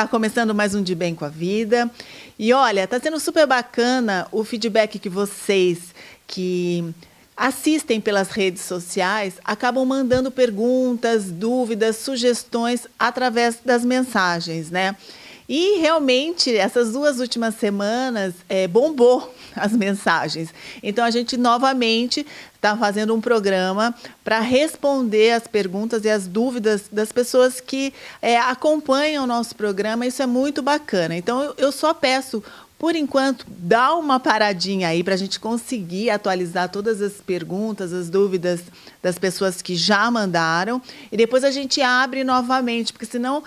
Tá começando mais um De Bem com a Vida. E olha, tá sendo super bacana o feedback que vocês que assistem pelas redes sociais acabam mandando perguntas, dúvidas, sugestões através das mensagens, né? E realmente, essas 2 últimas semanas, bombou as mensagens. Então, a gente novamente está fazendo um programa para responder as perguntas e as dúvidas das pessoas que acompanham o nosso programa. Isso é muito bacana. Então, eu só peço, por enquanto, dá uma paradinha aí para a gente conseguir atualizar todas as perguntas, as dúvidas das pessoas que já mandaram. E depois a gente abre novamente, porque senão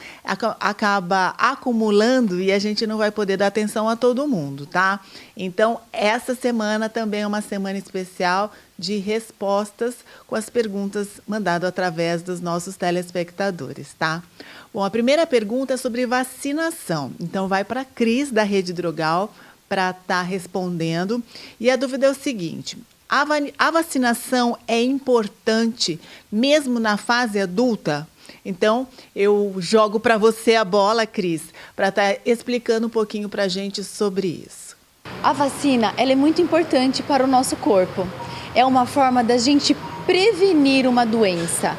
acaba acumulando e a gente não vai poder dar atenção a todo mundo, tá? Então, essa semana também é uma semana especial de respostas com as perguntas mandadas através dos nossos telespectadores, tá? Bom, a primeira pergunta é sobre vacinação. Então, vai para a Cris, da Rede Drogal, para estar respondendo. E a dúvida é o seguinte: a vacinação é importante mesmo na fase adulta? Então, eu jogo para você a bola, Cris, para estar explicando um pouquinho para a gente sobre isso. A vacina, ela é muito importante para o nosso corpo. É uma forma da gente prevenir uma doença.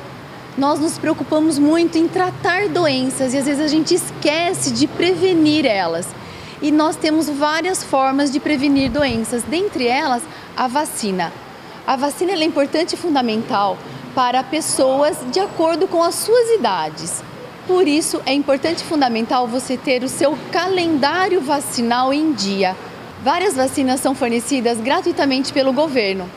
Nós nos preocupamos muito em tratar doenças e às vezes a gente esquece de prevenir elas. E nós temos várias formas de prevenir doenças, dentre elas a vacina. A vacina é importante e fundamental para pessoas de acordo com as suas idades. Por isso é importante e fundamental você ter o seu calendário vacinal em dia. Várias vacinas são fornecidas gratuitamente pelo governo.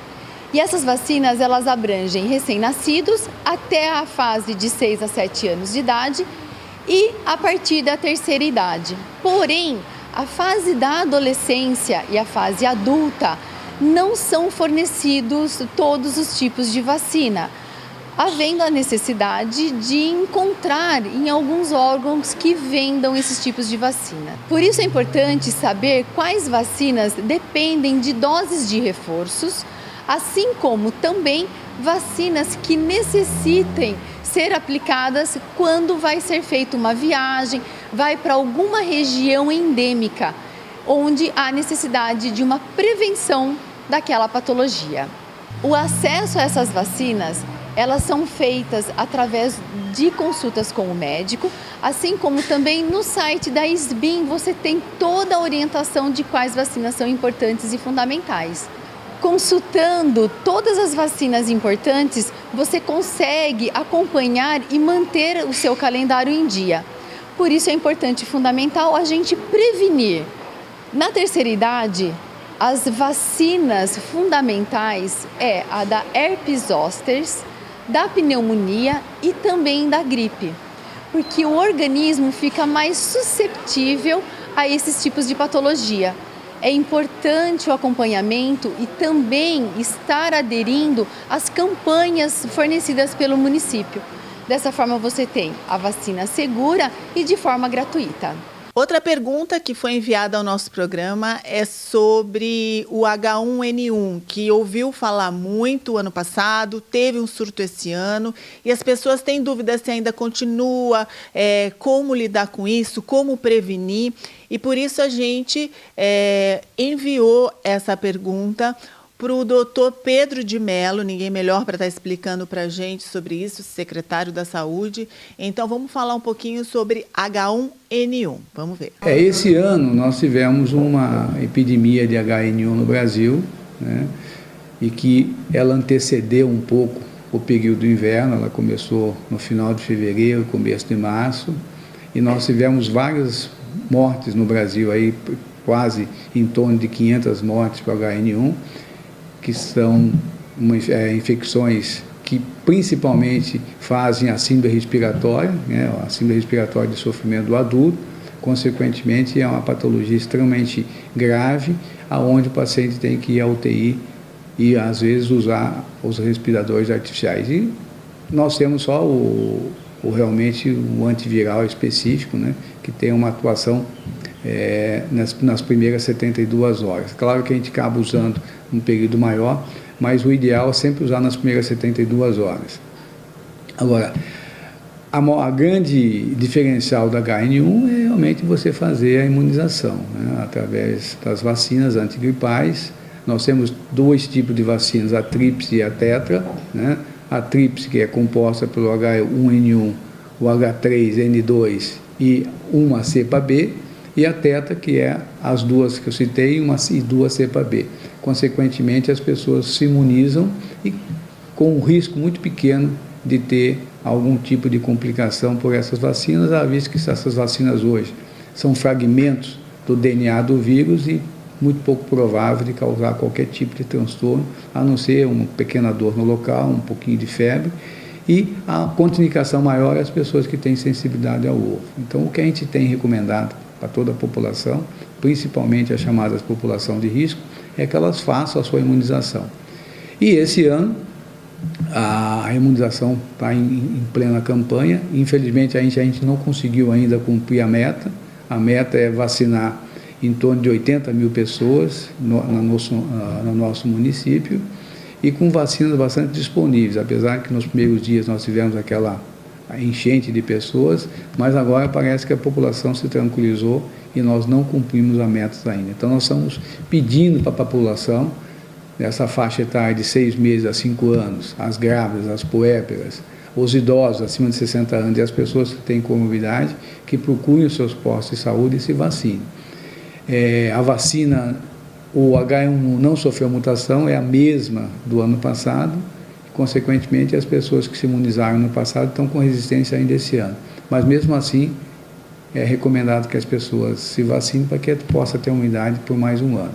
E essas vacinas, elas abrangem recém-nascidos até a fase de 6 a 7 anos de idade e a partir da terceira idade. Porém, a fase da adolescência e a fase adulta não são fornecidos todos os tipos de vacina, havendo a necessidade de encontrar em alguns órgãos que vendam esses tipos de vacina. Por isso é importante saber quais vacinas dependem de doses de reforços, assim como também vacinas que necessitem ser aplicadas quando vai ser feita uma viagem, vai para alguma região endêmica, onde há necessidade de uma prevenção daquela patologia. O acesso a essas vacinas, elas são feitas através de consultas com o médico, assim como também no site da SBIM você tem toda a orientação de quais vacinas são importantes e fundamentais. Consultando todas as vacinas importantes, você consegue acompanhar e manter o seu calendário em dia. Por isso é importante e fundamental a gente prevenir. Na terceira idade, as vacinas fundamentais é a da herpes zoster, da pneumonia e também da gripe, porque o organismo fica mais suscetível a esses tipos de patologia. É importante o acompanhamento e também estar aderindo às campanhas fornecidas pelo município. Dessa forma você tem a vacina segura e de forma gratuita. Outra pergunta que foi enviada ao nosso programa é sobre o H1N1, que ouviu falar muito ano passado, teve um surto esse ano, e as pessoas têm dúvidas se ainda continua, como lidar com isso, como prevenir, e por isso a gente enviou essa pergunta para o doutor Pedro de Mello, ninguém melhor para estar explicando para a gente sobre isso, secretário da Saúde. Então, vamos falar um pouquinho sobre H1N1. Vamos ver. Esse ano nós tivemos uma epidemia de H1N1 no Brasil, né, e que ela antecedeu um pouco o período do inverno. Ela começou no final de fevereiro, começo de março, e nós tivemos várias mortes no Brasil, aí, quase em torno de 500 mortes por H1N1, que são infecções que principalmente fazem a síndrome respiratória, né, a síndrome respiratória de sofrimento do adulto. Consequentemente, é uma patologia extremamente grave, aonde o paciente tem que ir à UTI e, às vezes, usar os respiradores artificiais. E nós temos só realmente o antiviral específico, né, que tem uma atuação nas primeiras 72 horas. Claro que a gente acaba usando um período maior, mas o ideal é sempre usar nas primeiras 72 horas. Agora, A grande diferencial da HN1 é realmente você fazer a imunização, né, através das vacinas antigripais. Nós temos 2 tipos de vacinas, a tríplice e a tetra, né? A tríplice, que é composta pelo H1N1, o H3N2 e uma cepa B, e a tetra, que é as 2 que eu citei, e 2 cepa B. Consequentemente, as pessoas se imunizam e com um risco muito pequeno de ter algum tipo de complicação por essas vacinas, à vista que essas vacinas hoje são fragmentos do DNA do vírus e muito pouco provável de causar qualquer tipo de transtorno, a não ser uma pequena dor no local, um pouquinho de febre, e a contraindicação maior é as pessoas que têm sensibilidade ao ovo. Então, o que a gente tem recomendado para toda a população, principalmente as chamadas população de risco, é que elas façam a sua imunização. E esse ano, a imunização está em plena campanha. Infelizmente, a gente não conseguiu ainda cumprir a meta. A meta é vacinar em torno de 80 mil pessoas no nosso município, e com vacinas bastante disponíveis, apesar que nos primeiros dias nós tivemos aquela enchente de pessoas, mas agora parece que a população se tranquilizou e nós não cumprimos a meta ainda. Então, nós estamos pedindo para a população, nessa faixa etária de 6 meses a 5 anos, as grávidas, as puérperas, os idosos acima de 60 anos e as pessoas que têm comorbidade, que procurem os seus postos de saúde e se vacinem. A vacina, o H1 não sofreu mutação, é a mesma do ano passado, consequentemente as pessoas que se imunizaram no passado estão com resistência ainda esse ano. Mas mesmo assim, é recomendado que as pessoas se vacinem para que possa ter imunidade por mais um ano.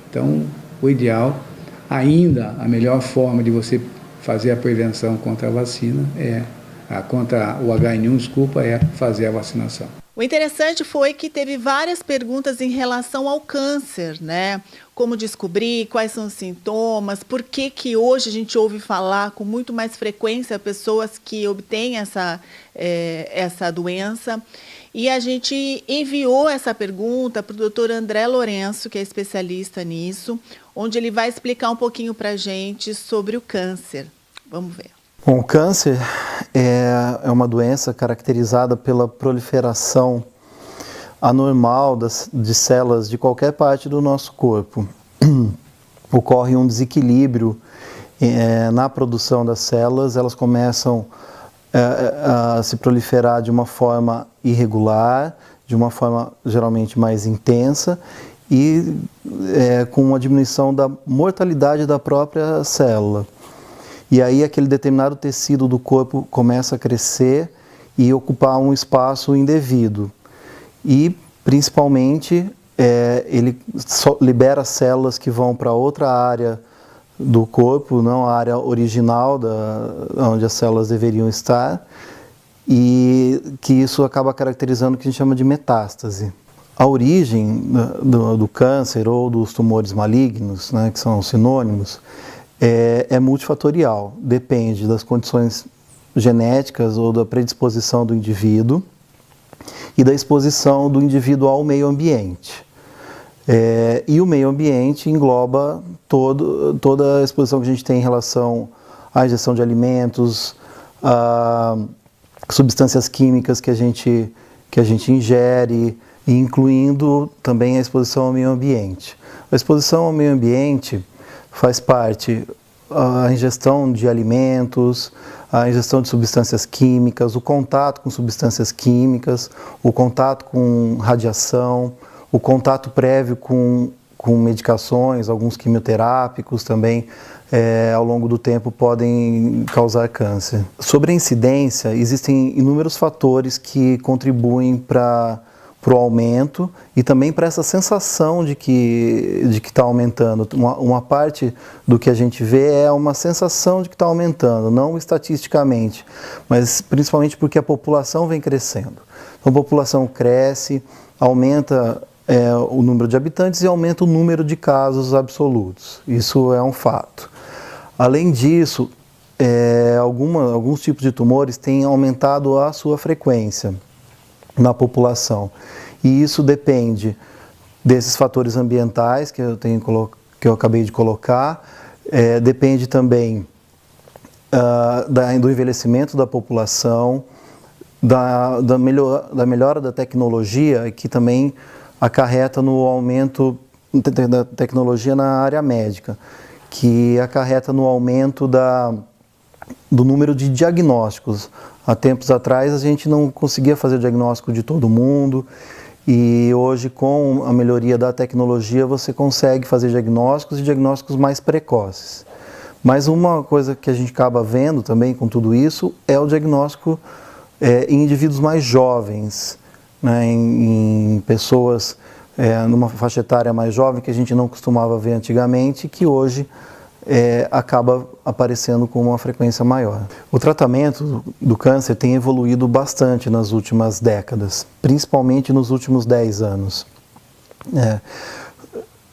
Então, o ideal, ainda a melhor forma de você fazer a prevenção contra a vacina contra o HN1, é fazer a vacinação. O interessante foi que teve várias perguntas em relação ao câncer, né? Como descobrir, quais são os sintomas, por que hoje a gente ouve falar com muito mais frequência pessoas que obtêm essa doença. E a gente enviou essa pergunta para o Dr. André Lourenço, que é especialista nisso, onde ele vai explicar um pouquinho para a gente sobre o câncer. Vamos ver. Bom, o câncer é uma doença caracterizada pela proliferação anormal de células de qualquer parte do nosso corpo. Ocorre um desequilíbrio na produção das células, elas começam a se proliferar de uma forma irregular, de uma forma geralmente mais intensa e com uma diminuição da mortalidade da própria célula. E aí aquele determinado tecido do corpo começa a crescer e ocupar um espaço indevido. E, principalmente, ele libera células que vão para outra área do corpo, não a área original onde as células deveriam estar, e que isso acaba caracterizando o que a gente chama de metástase. A origem do câncer ou dos tumores malignos, né, que são sinônimos, é multifatorial, depende das condições genéticas ou da predisposição do indivíduo e da exposição do indivíduo ao meio ambiente. E o meio ambiente engloba toda a exposição que a gente tem em relação à ingestão de alimentos, a substâncias químicas que a gente ingere, incluindo também a exposição ao meio ambiente. A exposição ao meio ambiente faz parte a ingestão de alimentos, a ingestão de substâncias químicas, o contato com substâncias químicas, o contato com radiação, o contato prévio com medicações, alguns quimioterápicos também, ao longo do tempo podem causar câncer. Sobre a incidência, existem inúmeros fatores que contribuem para o aumento e também para essa sensação de que está aumentando. Uma parte do que a gente vê é uma sensação de que está aumentando, não estatisticamente, mas principalmente porque a população vem crescendo. Então, a população cresce, aumenta o número de habitantes e aumenta o número de casos absolutos. Isso é um fato. Além disso, alguns tipos de tumores têm aumentado a sua frequência na população. E isso depende desses fatores ambientais que eu acabei de colocar, depende também do envelhecimento da população, da melhora da tecnologia, que também acarreta no aumento da tecnologia na área médica, que acarreta no aumento do número de diagnósticos. Há tempos atrás a gente não conseguia fazer diagnóstico de todo mundo, e hoje, com a melhoria da tecnologia, você consegue fazer diagnósticos e diagnósticos mais precoces. Mas uma coisa que a gente acaba vendo também com tudo isso é o diagnóstico em indivíduos mais jovens, né, em pessoas numa faixa etária mais jovem, que a gente não costumava ver antigamente, que hoje acaba aparecendo com uma frequência maior. O tratamento do câncer tem evoluído bastante nas últimas décadas, principalmente nos últimos 10 anos.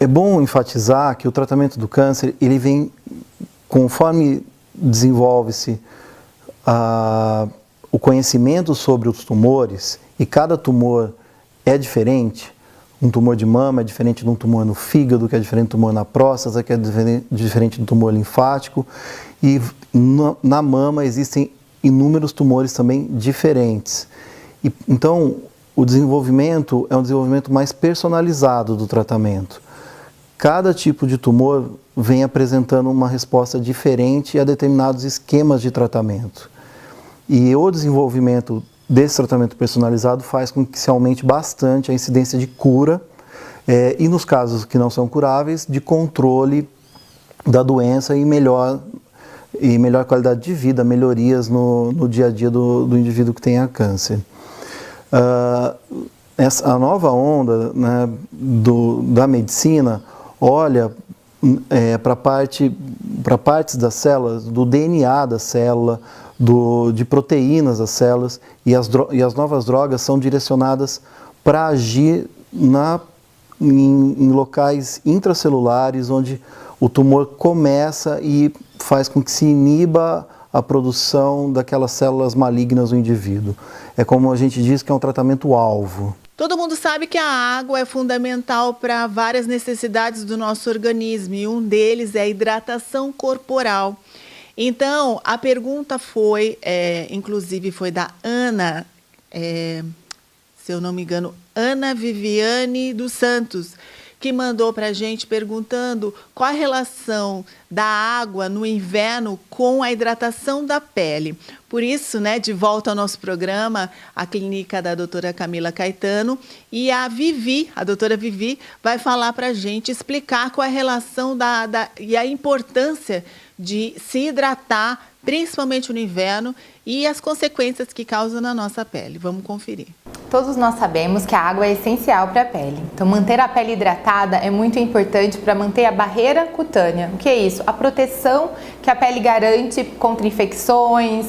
É bom enfatizar que o tratamento do câncer, ele vem, conforme desenvolve-se o conhecimento sobre os tumores, e cada tumor é diferente. Um tumor de mama é diferente de um tumor no fígado, que é diferente do tumor na próstata, que é diferente do tumor linfático. E na mama existem inúmeros tumores também diferentes. Então, o desenvolvimento é um desenvolvimento mais personalizado do tratamento. Cada tipo de tumor vem apresentando uma resposta diferente a determinados esquemas de tratamento. E o desenvolvimento desse tratamento personalizado faz com que se aumente bastante a incidência de cura e, nos casos que não são curáveis, de controle da doença e melhor qualidade de vida, melhorias no dia a dia do indivíduo que tenha câncer. A nova onda, né, da medicina olha para partes das células, do DNA da célula, de proteínas das células, e as novas drogas são direcionadas para agir em locais intracelulares, onde o tumor começa e faz com que se iniba a produção daquelas células malignas no indivíduo. É como a gente diz, que é um tratamento-alvo. Todo mundo sabe que a água é fundamental para várias necessidades do nosso organismo, e um deles é a hidratação corporal. Então, a pergunta inclusive foi da Ana, se eu não me engano, Ana Viviane dos Santos, que mandou para a gente perguntando qual a relação da água no inverno com a hidratação da pele. Por isso, né, de volta ao nosso programa, a clínica da doutora Camila Caetano, e a doutora Vivi, vai falar para a gente, explicar qual é a relação e a importância de se hidratar, principalmente no inverno, e as consequências que causa na nossa pele. Vamos conferir. Todos nós sabemos que a água é essencial para a pele. Então, manter a pele hidratada é muito importante para manter a barreira cutânea. O que é isso? A proteção que a pele garante contra infecções,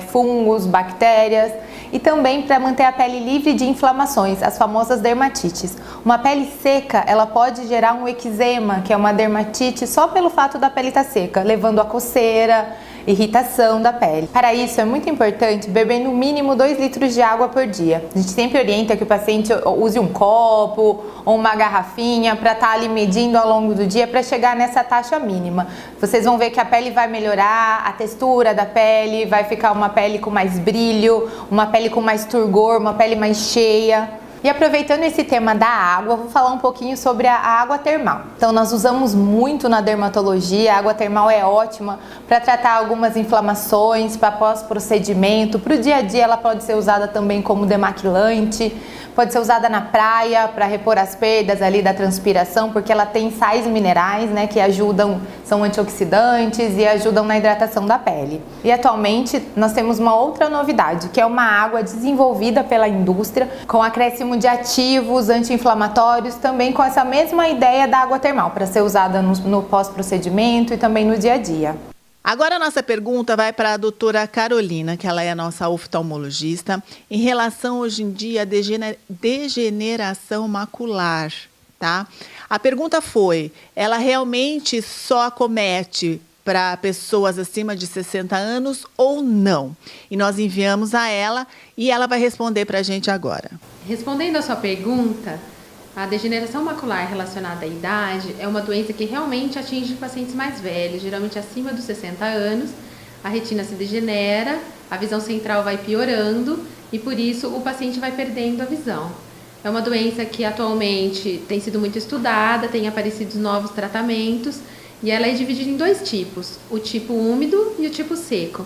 fungos, bactérias, e também para manter a pele livre de inflamações, as famosas dermatites. Uma pele seca, ela pode gerar um eczema, que é uma dermatite, só pelo fato da pele estar seca, levando a coceira, irritação da pele. Para isso, é muito importante beber no mínimo 2 litros de água por dia. A gente sempre orienta que o paciente use um copo ou uma garrafinha para estar ali medindo ao longo do dia para chegar nessa taxa mínima. Vocês vão ver que a pele vai melhorar, a textura da pele, vai ficar uma pele com mais brilho, uma pele com mais turgor, uma pele mais cheia. E aproveitando esse tema da água, vou falar um pouquinho sobre a água termal. Então, nós usamos muito na dermatologia, a água termal é ótima para tratar algumas inflamações, para pós-procedimento, para o dia a dia ela pode ser usada também como demaquilante, pode ser usada na praia para repor as perdas ali da transpiração, porque ela tem sais minerais, né, que ajudam, são antioxidantes e ajudam na hidratação da pele. E atualmente nós temos uma outra novidade, que é uma água desenvolvida pela indústria com acréscimo de ativos anti-inflamatórios, também com essa mesma ideia da água termal, para ser usada no pós-procedimento e também no dia a dia. Agora a nossa pergunta vai para a doutora Carolina, que ela é a nossa oftalmologista, em relação hoje em dia à degeneração macular, tá? A pergunta foi, ela realmente só acomete para pessoas acima de 60 anos ou não? E nós enviamos a ela e ela vai responder para a gente agora. Respondendo a sua pergunta, a degeneração macular relacionada à idade é uma doença que realmente atinge pacientes mais velhos, geralmente acima dos 60 anos. A retina se degenera, a visão central vai piorando e por isso o paciente vai perdendo a visão. É uma doença que atualmente tem sido muito estudada, tem aparecido novos tratamentos e ela é dividida em 2 tipos, o tipo úmido e o tipo seco.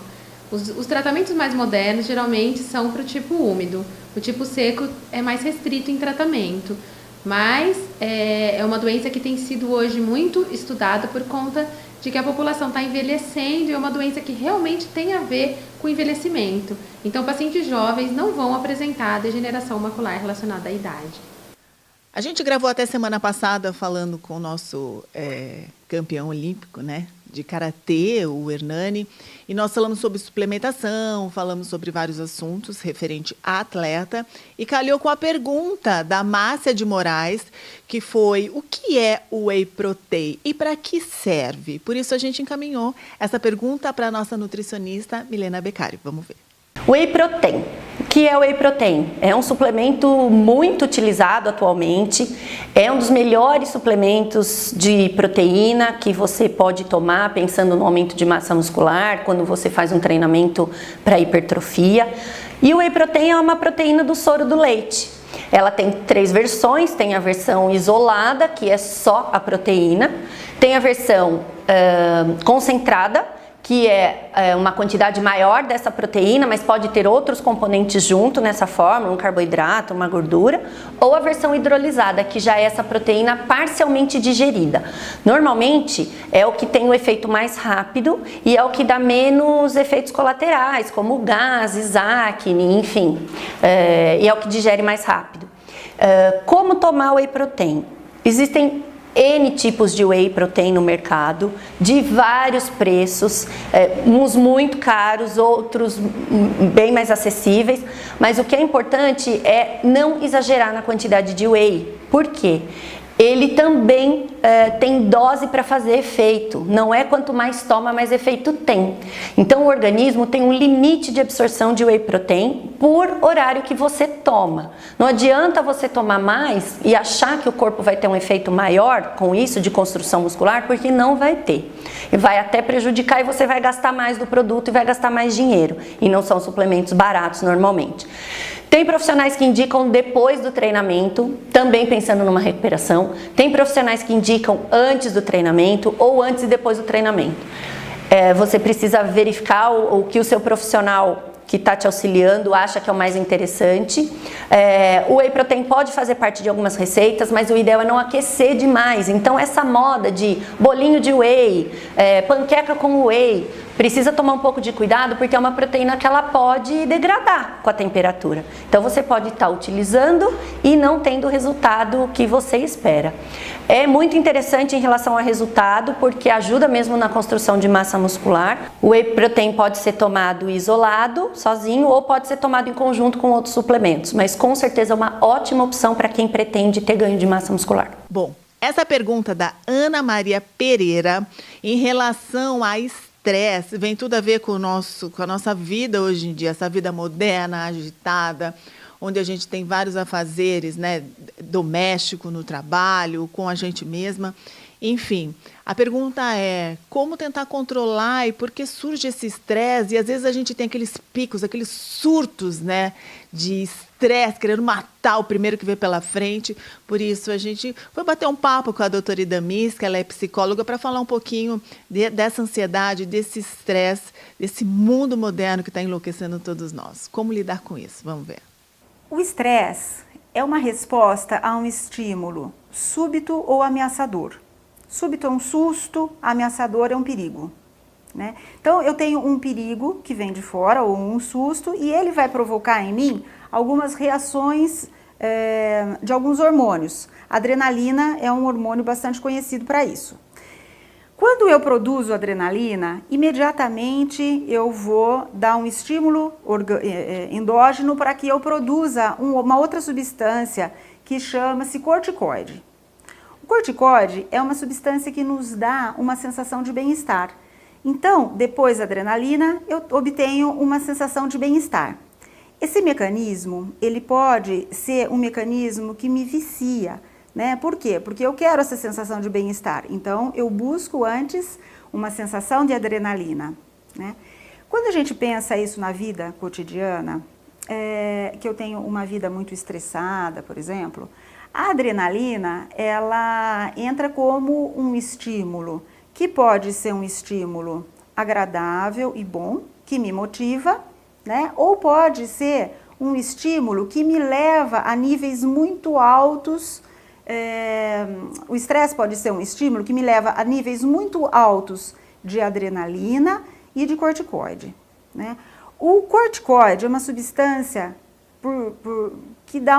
Os tratamentos mais modernos geralmente são para o tipo úmido, o tipo seco é mais restrito em tratamento, mas é uma doença que tem sido hoje muito estudada por conta de que a população está envelhecendo e é uma doença que realmente tem a ver com o envelhecimento. Então, pacientes jovens não vão apresentar degeneração macular relacionada à idade. A gente gravou até semana passada falando com o nosso campeão olímpico, né, de karatê, o Hernani, e nós falamos sobre suplementação, falamos sobre vários assuntos referente a atleta, e calhou com a pergunta da Márcia de Moraes, que foi: o que é o Whey Protein e para que serve? Por isso a gente encaminhou essa pergunta para a nossa nutricionista Milena Beccari. Vamos ver. Whey Protein. O que é o Whey Protein? É um suplemento muito utilizado atualmente, é um dos melhores suplementos de proteína que você pode tomar pensando no aumento de massa muscular, quando você faz um treinamento para hipertrofia. E o Whey Protein é uma proteína do soro do leite. Ela tem 3 versões, tem a versão isolada, que é só a proteína, tem a versão concentrada, que é uma quantidade maior dessa proteína, mas pode ter outros componentes junto nessa fórmula, um carboidrato, uma gordura, ou a versão hidrolisada, que já é essa proteína parcialmente digerida. Normalmente é o que tem o efeito mais rápido e é o que dá menos efeitos colaterais, como gases, acne, enfim, e é o que digere mais rápido. Como tomar Whey Protein? Existem N tipos de Whey Protein no mercado, de vários preços, uns muito caros, outros bem mais acessíveis, mas o que é importante é não exagerar na quantidade de Whey. Por quê? Ele também tem dose para fazer efeito, não é quanto mais toma, mais efeito tem. Então o organismo tem um limite de absorção de Whey Protein por horário que você toma. Não adianta você tomar mais e achar que o corpo vai ter um efeito maior com isso de construção muscular, porque não vai ter. E vai até prejudicar e você vai gastar mais do produto e vai gastar mais dinheiro. E não são suplementos baratos normalmente. Tem profissionais que indicam depois do treinamento, também pensando numa recuperação. Tem profissionais que indicam antes do treinamento ou antes e depois do treinamento. Você precisa verificar o que o seu profissional que está te auxiliando acha que é o mais interessante. O Whey Protein pode fazer parte de algumas receitas, mas o ideal é não aquecer demais. Então essa moda de bolinho de whey, panqueca com whey, precisa tomar um pouco de cuidado porque é uma proteína que ela pode degradar com a temperatura. Então você pode estar utilizando e não tendo o resultado que você espera. É muito interessante em relação ao resultado porque ajuda mesmo na construção de massa muscular. O Whey Protein pode ser tomado isolado, sozinho, ou pode ser tomado em conjunto com outros suplementos, mas com certeza é uma ótima opção para quem pretende ter ganho de massa muscular. Bom, essa pergunta da Ana Maria Pereira em relação a estresse vem tudo a ver com a nossa vida hoje em dia, essa vida moderna, agitada, onde a gente tem vários afazeres, né, doméstico, no trabalho, com a gente mesma. Enfim, a pergunta é como tentar controlar e por que surge esse estresse? E às vezes a gente tem aqueles picos, aqueles surtos, né, de estresse, querendo matar o primeiro que vê pela frente. Por isso a gente foi bater um papo com a doutora Idamis, que ela é psicóloga, para falar um pouquinho dessa ansiedade, desse estresse, desse mundo moderno que está enlouquecendo todos nós. Como lidar com isso? Vamos ver. O estresse é uma resposta a um estímulo súbito ou ameaçador. Súbito é um susto, ameaçador é um perigo, né? Então eu tenho um perigo que vem de fora ou um susto e ele vai provocar em mim algumas reações de alguns hormônios. A adrenalina é um hormônio bastante conhecido para isso. Quando eu produzo adrenalina, imediatamente eu vou dar um estímulo endógeno para que eu produza uma outra substância que chama-se corticoide. O corticoide é uma substância que nos dá uma sensação de bem-estar. Então, depois da adrenalina, eu obtenho uma sensação de bem-estar. Esse mecanismo, ele pode ser um mecanismo que me vicia, né? Por quê? Porque eu quero essa sensação de bem-estar. Então, eu busco antes uma sensação de adrenalina, né? Quando a gente pensa isso na vida cotidiana, que eu tenho uma vida muito estressada, por exemplo, a adrenalina, ela entra como um estímulo, que pode ser um estímulo agradável e bom, que me motiva, né? Ou pode ser um estímulo que me leva a níveis muito altos. O estresse pode ser um estímulo que me leva a níveis muito altos de adrenalina e de corticoide, né? O corticoide é uma substância que dá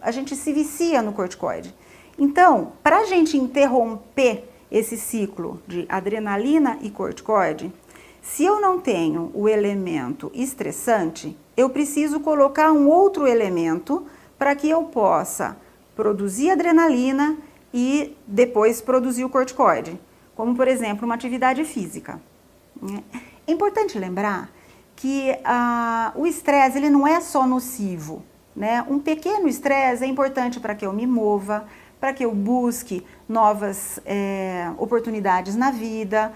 a gente se vicia no corticoide. Então, para a gente interromper esse ciclo de adrenalina e corticoide, se eu não tenho o elemento estressante, eu preciso colocar um outro elemento para que eu possa produzir adrenalina e depois produzir o corticoide, como por exemplo uma atividade física. É importante lembrar que o estresse ele não é só nocivo, né? Um pequeno estresse é importante para que eu me mova, para que eu busque novas oportunidades na vida,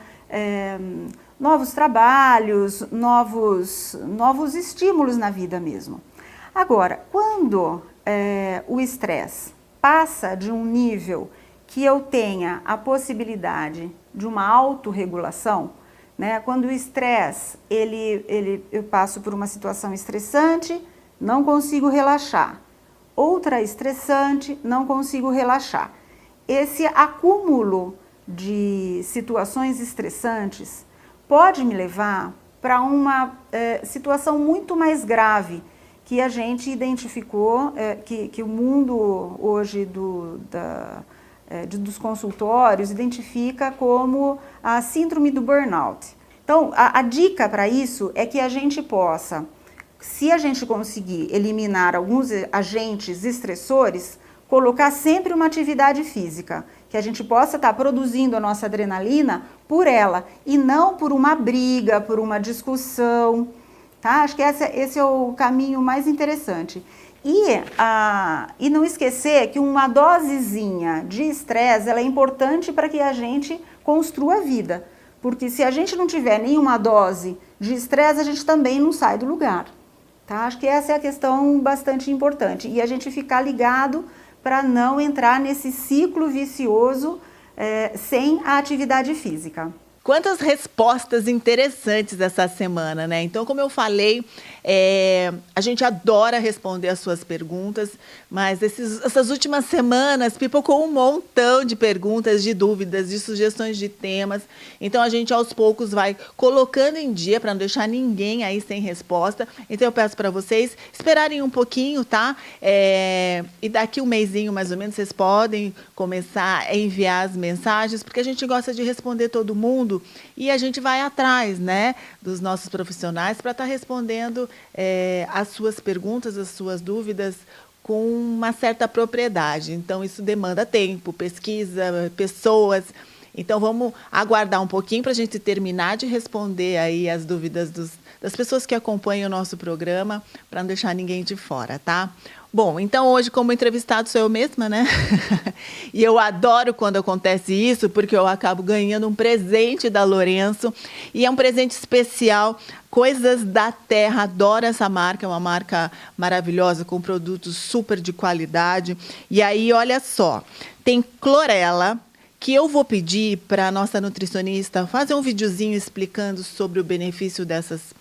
novos trabalhos, novos estímulos na vida mesmo. Agora, quando o estresse passa de um nível que eu tenha a possibilidade de uma autorregulação, né? Quando o estresse, eu passo por uma situação estressante, não consigo relaxar. Outra estressante, não consigo relaxar. Esse acúmulo de situações estressantes pode me levar para uma situação muito mais grave, que a gente identificou, que o mundo hoje dos consultórios identifica como a síndrome do burnout. Então, a dica para isso é que a gente possa, se a gente conseguir eliminar alguns agentes estressores, colocar sempre uma atividade física, que a gente possa estar produzindo a nossa adrenalina por ela, e não por uma briga, por uma discussão, tá? Acho que esse é o caminho mais interessante. E não esquecer que uma dosezinha de estresse ela é importante para que a gente construa a vida. Porque se a gente não tiver nenhuma dose de estresse, a gente também não sai do lugar. Tá? Acho que essa é a questão bastante importante. E a gente ficar ligado para não entrar nesse ciclo vicioso sem a atividade física. Quantas respostas interessantes essa semana, né? Então, como eu falei, a gente adora responder as suas perguntas, mas essas últimas semanas pipocou um montão de perguntas, de dúvidas, de sugestões de temas. Então, a gente aos poucos vai colocando em dia para não deixar ninguém aí sem resposta. Então, eu peço para vocês esperarem um pouquinho, tá? E daqui um mesinho, mais ou menos, vocês podem começar a enviar as mensagens, porque a gente gosta de responder todo mundo. E a gente vai atrás, né, dos nossos profissionais para estar respondendo as suas perguntas, as suas dúvidas com uma certa propriedade. Então, isso demanda tempo, pesquisa, pessoas. Então, vamos aguardar um pouquinho para a gente terminar de responder aí as dúvidas das pessoas que acompanham o nosso programa, para não deixar ninguém de fora, tá? Bom, então hoje como entrevistado sou eu mesma, né? E eu adoro quando acontece isso, porque eu acabo ganhando um presente da Lourenço. E é um presente especial, Coisas da Terra. Adoro essa marca, é uma marca maravilhosa, com produtos super de qualidade. E aí, olha só, tem clorela, que eu vou pedir para a nossa nutricionista fazer um videozinho explicando sobre o benefício dessas,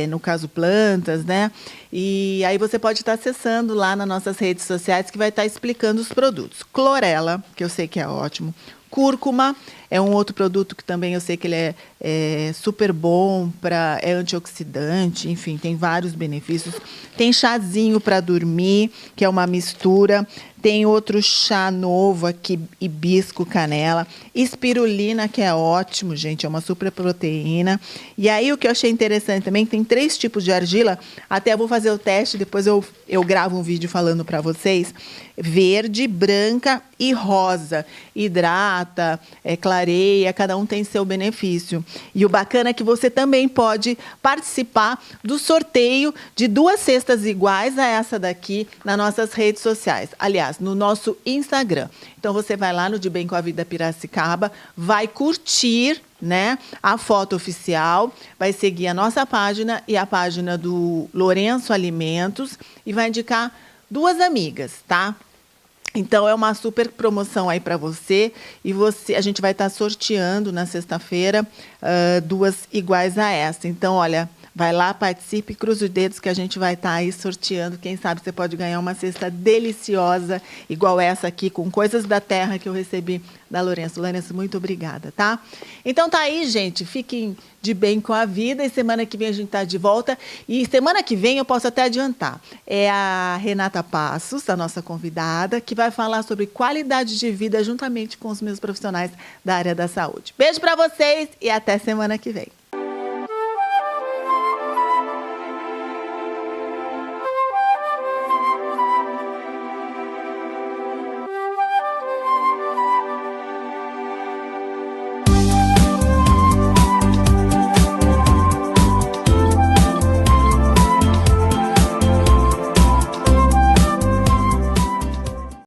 no caso, plantas, né? E aí você pode estar acessando lá nas nossas redes sociais, que vai estar explicando os produtos. Clorela, que eu sei que é ótimo. Cúrcuma é um outro produto que também eu sei que ele é super bom, é antioxidante, enfim, tem vários benefícios. Tem chazinho para dormir, que é uma mistura. Tem outro chá novo aqui, hibisco canela. Espirulina, que é ótimo, gente, é uma super proteína. E aí o que eu achei interessante também, tem 3 tipos de argila. Até vou fazer o teste, depois eu gravo um vídeo falando para vocês. Verde, branca e rosa. Hidrata, clareia, cada um tem seu benefício. E o bacana é que você também pode participar do sorteio de 2 cestas iguais a essa daqui nas nossas redes sociais. Aliás, no nosso Instagram. Então, você vai lá no De Bem com a Vida Piracicaba, vai curtir né, a foto oficial, vai seguir a nossa página e a página do Lourenço Alimentos e vai indicar 2 amigas, tá? Então, é uma super promoção aí para você. E a gente vai estar sorteando na sexta-feira 2 iguais a essa. Então, olha, vai lá, participe, cruza os dedos que a gente vai estar aí sorteando. Quem sabe você pode ganhar uma cesta deliciosa, igual essa aqui, com coisas da terra que eu recebi da Lourenço. Lourenço, muito obrigada, tá? Então, tá aí, gente. Fiquem de bem com a vida. E semana que vem a gente tá de volta. E semana que vem eu posso até adiantar. É a Renata Passos, a nossa convidada, que vai falar sobre qualidade de vida juntamente com os meus profissionais da área da saúde. Beijo para vocês e até semana que vem.